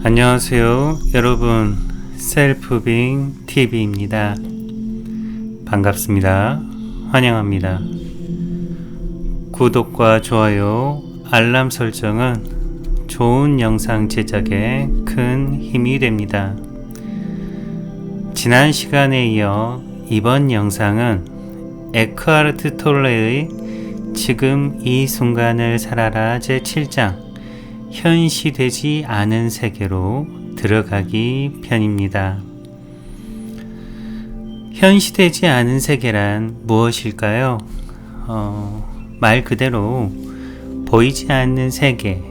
안녕하세요 여러분, 셀프빙 TV입니다. 반갑습니다. 환영합니다. 구독과 좋아요, 알람 설정은 좋은 영상 제작에 큰 힘이 됩니다. 지난 시간에 이어 이번 영상은 에크하르트 톨레의 지금 이 순간을 살아라 제7장 현시되지 않은 세계로 들어가기 편입니다. 현시되지 않은 세계란 무엇일까요? 말 그대로 보이지 않는 세계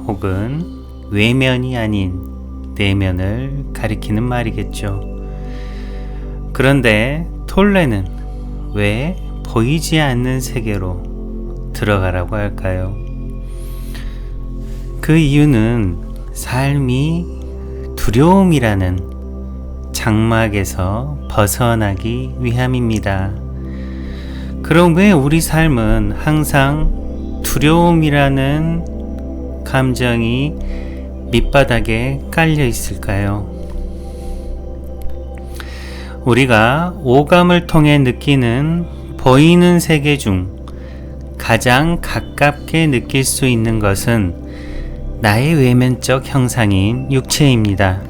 혹은 외면이 아닌 내면을 가리키는 말이겠죠. 그런데 톨레는 왜 보이지 않는 세계로 들어가라고 할까요? 그 이유는 삶이 두려움이라는 장막에서 벗어나기 위함입니다. 그럼 왜 우리 삶은 항상 두려움이라는 감정이 밑바닥에 깔려 있을까요? 우리가 오감을 통해 느끼는 보이는 세계 중 가장 가깝게 느낄 수 있는 것은 나의 외면적 형상인 육체입니다.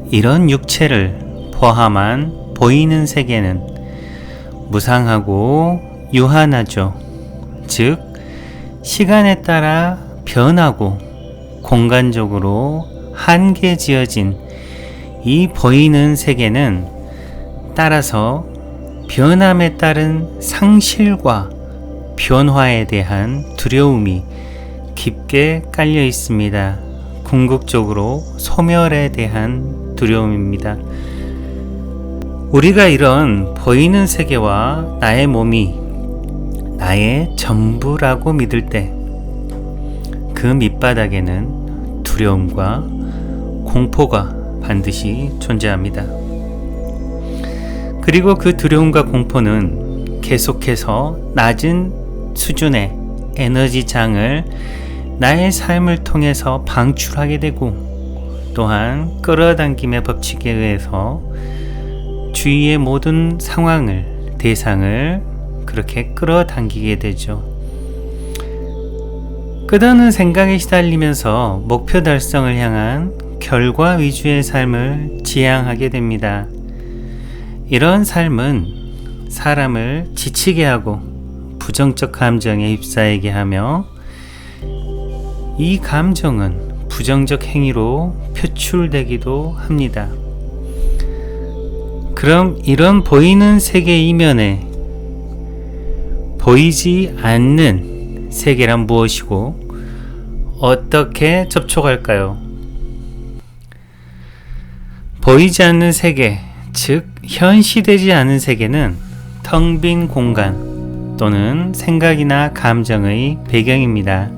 이런 육체를 포함한 보이는 세계는 무상하고 유한하죠. 즉, 시간에 따라 변하고 공간적으로 한계지어진 이 보이는 세계는 따라서 변함에 따른 상실과 변화에 대한 두려움이 깊게 깔려 있습니다. 궁극적으로 소멸에 대한 두려움입니다. 우리가 이런 보이는 세계와 나의 몸이 나의 전부라고 믿을 때 그 밑바닥에는 두려움과 공포가 반드시 존재합니다. 그리고 그 두려움과 공포는 계속해서 낮은 수준의 에너지장을 나의 삶을 통해서 방출하게 되고, 또한 끌어당김의 법칙에 의해서 주위의 모든 상황을, 대상을 그렇게 끌어당기게 되죠. 끝없는 생각에 시달리면서 목표 달성을 향한 결과 위주의 삶을 지향하게 됩니다. 이런 삶은 사람을 지치게 하고 부정적 감정에 휩싸이게 하며, 이 감정은 부정적 행위로 표출되기도 합니다. 그럼 이런 보이는 세계 이면에 보이지 않는 세계란 무엇이고 어떻게 접촉할까요? 보이지 않는 세계, 즉 현시되지 않은 세계는 텅 빈 공간 또는 생각이나 감정의 배경입니다.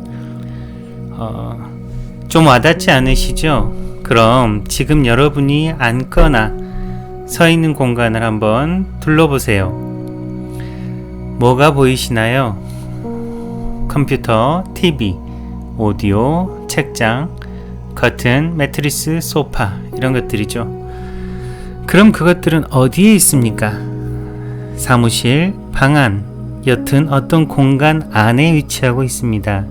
좀 와닿지 않으시죠? 그럼 지금 여러분이 앉거나 서 있는 공간을 한번 둘러보세요. 뭐가 보이시나요? 컴퓨터, TV, 오디오, 책장, 커튼, 매트리스, 소파, 이런 것들이죠. 그럼 그것들은 어디에 있습니까? 사무실, 방 안, 여튼 어떤 공간 안에 위치하고 있습니다.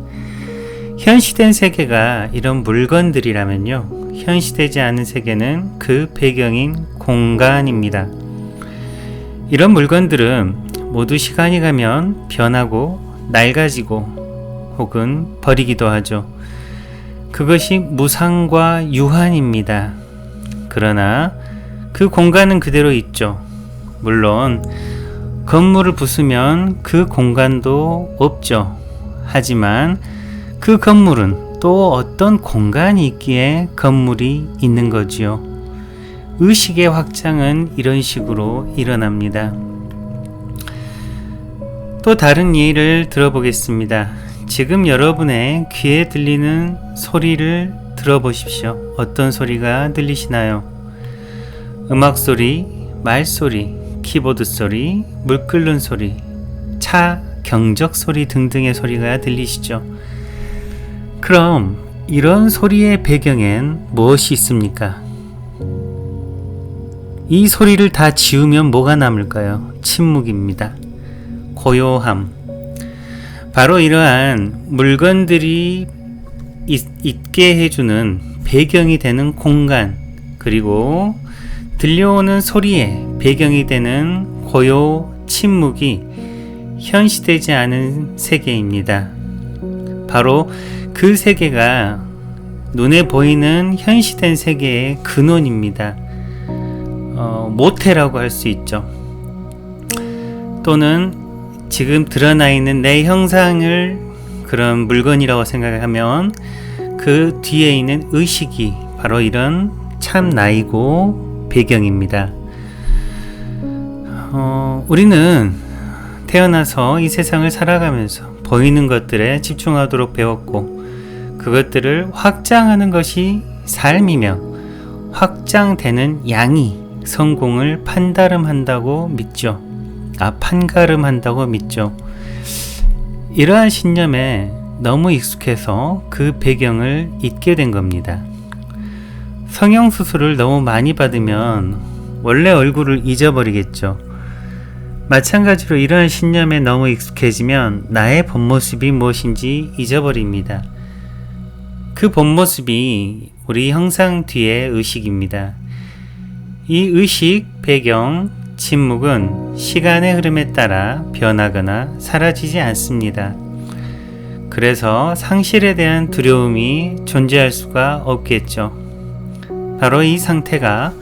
현시된 세계가 이런 물건들이라면요, 현시되지 않은 세계는 그 배경인 공간입니다. 이런 물건들은 모두 시간이 가면 변하고 낡아지고 혹은 버리기도 하죠. 그것이 무상과 유한입니다. 그러나 그 공간은 그대로 있죠. 물론 건물을 부수면 그 공간도 없죠. 하지만 그 건물은 또 어떤 공간이 있기에 건물이 있는 거지요. 의식의 확장은 이런 식으로 일어납니다. 또 다른 예를 들어보겠습니다. 지금 여러분의 귀에 들리는 소리를 들어보십시오. 어떤 소리가 들리시나요? 음악 소리, 말소리, 키보드 소리, 물 끓는 소리, 차 경적 소리 등등의 소리가 들리시죠? 그럼 이런 소리의 배경엔 무엇이 있습니까? 이 소리를 다 지우면 뭐가 남을까요? 침묵입니다. 고요함. 바로 이러한 물건들이 있게 해주는 배경이 되는 공간, 그리고 들려오는 소리의 배경이 되는 고요, 침묵이 현시되지 않은 세계입니다. 바로 그 세계가 눈에 보이는 현시된 세계의 근원입니다. 모태라고 할 수 있죠. 또는 지금 드러나 있는 내 형상을 그런 물건이라고 생각하면 그 뒤에 있는 의식이 바로 이런 참 나이고 배경입니다. 우리는 태어나서 이 세상을 살아가면서 보이는 것들에 집중하도록 배웠고, 그것들을 확장하는 것이 삶이며 확장되는 양이 성공을 판가름한다고 믿죠. 판가름한다고 믿죠. 이러한 신념에 너무 익숙해서 그 배경을 잊게 된 겁니다. 성형수술을 너무 많이 받으면 원래 얼굴을 잊어버리겠죠. 마찬가지로 이러한 신념에 너무 익숙해지면 나의 본모습이 무엇인지 잊어버립니다. 그 본모습이 우리 형상 뒤의 의식입니다. 이 의식, 배경, 침묵은 시간의 흐름에 따라 변하거나 사라지지 않습니다. 그래서 상실에 대한 두려움이 존재할 수가 없겠죠. 바로 이 상태가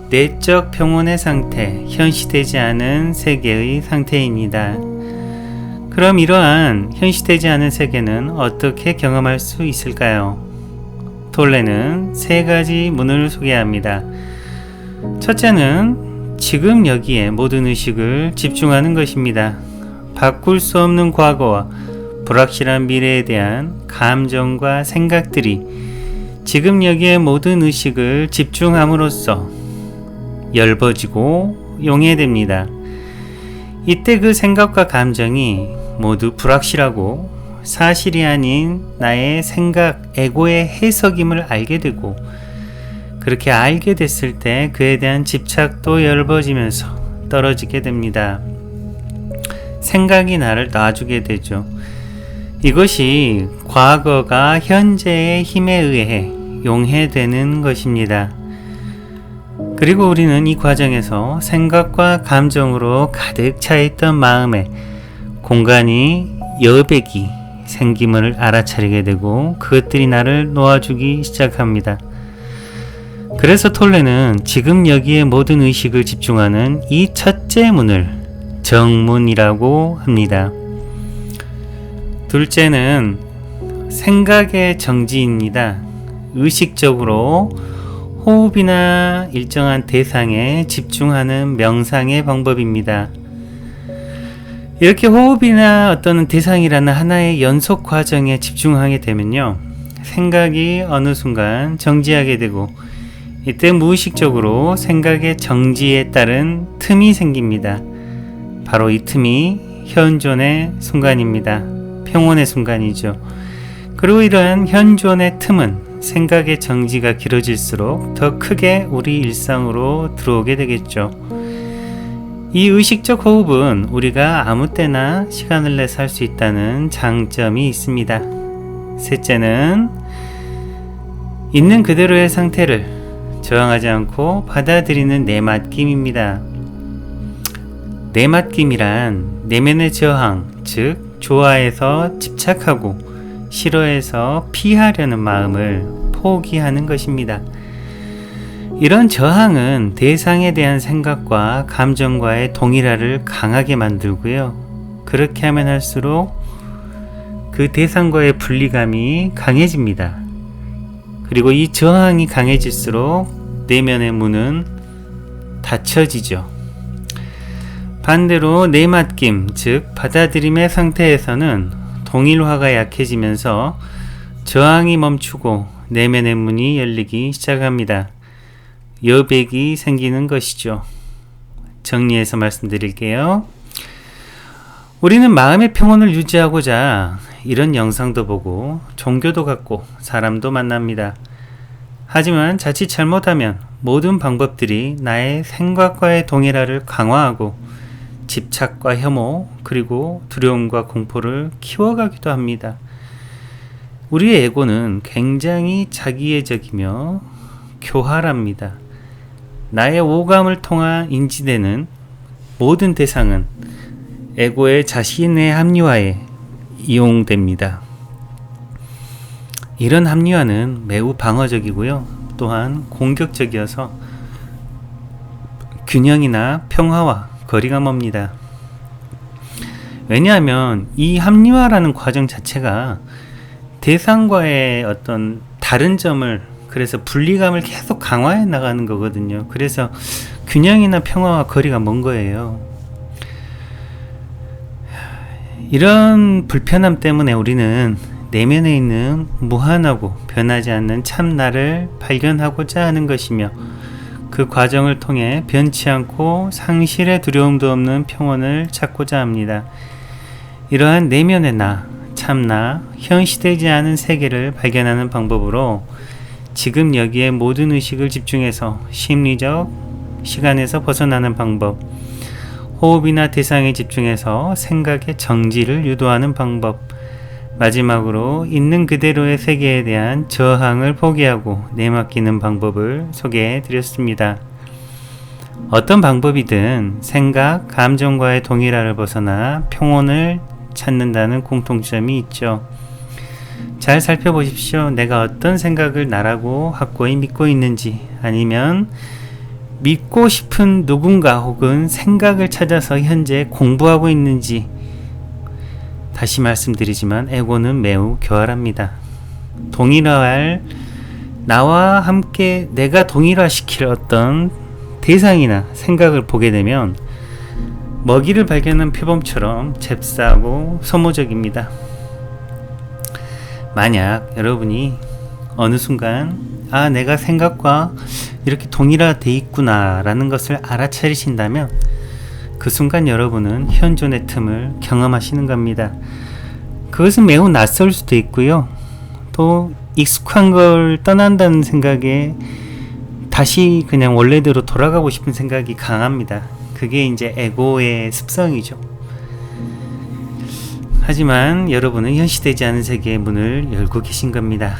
내적 평온의 상태, 현시되지 않은 세계의 상태입니다. 그럼 이러한 현시되지 않은 세계는 어떻게 경험할 수 있을까요? 톨레는 세 가지 문을 소개합니다. 첫째는 지금 여기에 모든 의식을 집중하는 것입니다. 바꿀 수 없는 과거와 불확실한 미래에 대한 감정과 생각들이 지금 여기에 모든 의식을 집중함으로써 엷어지고 용해됩니다. 이때 그 생각과 감정이 모두 불확실하고 사실이 아닌 나의 생각, 에고의 해석임을 알게 되고, 그렇게 알게 됐을 때 그에 대한 집착도 엷어지면서 떨어지게 됩니다. 생각이 나를 놔주게 되죠. 이것이 과거가 현재의 힘에 의해 용해되는 것입니다. 그리고 우리는 이 과정에서 생각과 감정으로 가득 차있던 마음에 공간이 여백이 생김을 알아차리게 되고, 그것들이 나를 놓아주기 시작합니다. 그래서 톨레는 지금 여기에 모든 의식을 집중하는 이 첫째 문을 정문이라고 합니다. 둘째는 생각의 정지입니다. 의식적으로 호흡이나 일정한 대상에 집중하는 명상의 방법입니다. 이렇게 호흡이나 어떤 대상이라는 하나의 연속 과정에 집중하게 되면요, 생각이 어느 순간 정지하게 되고, 이때 무의식적으로 생각의 정지에 따른 틈이 생깁니다. 바로 이 틈이 현존의 순간입니다. 평온의 순간이죠. 그리고 이러한 현존의 틈은 생각의 정지가 길어질수록 더 크게 우리 일상으로 들어오게 되겠죠. 이 의식적 호흡은 우리가 아무 때나 시간을 내서 할 수 있다는 장점이 있습니다. 셋째는 있는 그대로의 상태를 저항하지 않고 받아들이는 내맡김입니다. 내맡김이란 내면의 저항, 즉 좋아해서 집착하고 싫어해서 피하려는 마음을 포기하는 것입니다. 이런 저항은 대상에 대한 생각과 감정과의 동일화를 강하게 만들고요. 그렇게 하면 할수록 그 대상과의 분리감이 강해집니다. 그리고 이 저항이 강해질수록 내면의 문은 닫혀지죠. 반대로 내맡김, 즉 받아들임의 상태에서는 동일화가 약해지면서 저항이 멈추고 내면의 문이 열리기 시작합니다. 여백이 생기는 것이죠. 정리해서 말씀드릴게요. 우리는 마음의 평온을 유지하고자 이런 영상도 보고 종교도 갖고 사람도 만납니다. 하지만 자칫 잘못하면 모든 방법들이 나의 생각과의 동일화를 강화하고 집착과 혐오 그리고 두려움과 공포를 키워가기도 합니다. 우리의 에고는 굉장히 자기애적이며 교활합니다. 나의 오감을 통한 인지되는 모든 대상은 에고의 자신의 합리화에 이용됩니다. 이런 합리화는 매우 방어적이고요. 또한 공격적이어서 균형이나 평화와 거리가 멉니다. 왜냐하면 이 합리화라는 과정 자체가 대상과의 어떤 다른 점을, 그래서 분리감을 계속 강화해 나가는 거거든요. 그래서 균형이나 평화와 거리가 먼 거예요. 이런 불편함 때문에 우리는 내면에 있는 무한하고 변하지 않는 참나를 발견하고자 하는 것이며, 그 과정을 통해 변치 않고 상실의 두려움도 없는 평온을 찾고자 합니다. 이러한 내면의 나, 참나, 현시되지 않은 세계를 발견하는 방법으로 지금 여기에 모든 의식을 집중해서 심리적 시간에서 벗어나는 방법, 호흡이나 대상에 집중해서 생각의 정지를 유도하는 방법, 마지막으로 있는 그대로의 세계에 대한 저항을 포기하고 내맡기는 방법을 소개해 드렸습니다. 어떤 방법이든 생각, 감정과의 동일화를 벗어나 평온을 찾는다는 공통점이 있죠. 잘 살펴보십시오. 내가 어떤 생각을 나라고 확고히 믿고 있는지, 아니면 믿고 싶은 누군가 혹은 생각을 찾아서 현재 공부하고 있는지. 다시 말씀드리지만 에고는 매우 교활합니다. 동일화할, 나와 함께 내가 동일화시킬 어떤 대상이나 생각을 보게 되면 먹이를 발견한 표범처럼 잽싸고 소모적입니다. 만약 여러분이 어느 순간 내가 생각과 이렇게 동일화되어 있구나 라는 것을 알아차리신다면 그 순간 여러분은 현존의 틈을 경험하시는 겁니다. 그것은 매우 낯설 수도 있고요. 또 익숙한 걸 떠난다는 생각에 다시 그냥 원래대로 돌아가고 싶은 생각이 강합니다. 그게 이제 에고의 습성이죠. 하지만 여러분은 현시되지 않은 세계의 문을 열고 계신 겁니다.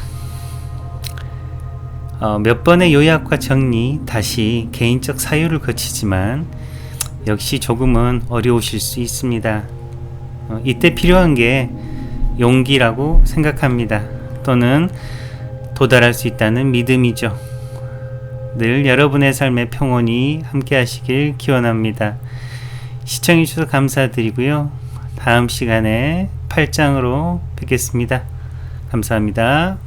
몇 번의 요약과 정리, 다시 개인적 사유를 거치지만 역시 조금은 어려우실 수 있습니다. 이때 필요한 게 용기라고 생각합니다. 또는 도달할 수 있다는 믿음이죠. 늘 여러분의 삶의 평온이 함께 하시길 기원합니다. 시청해 주셔서 감사드리고요. 다음 시간에 8장으로 뵙겠습니다. 감사합니다.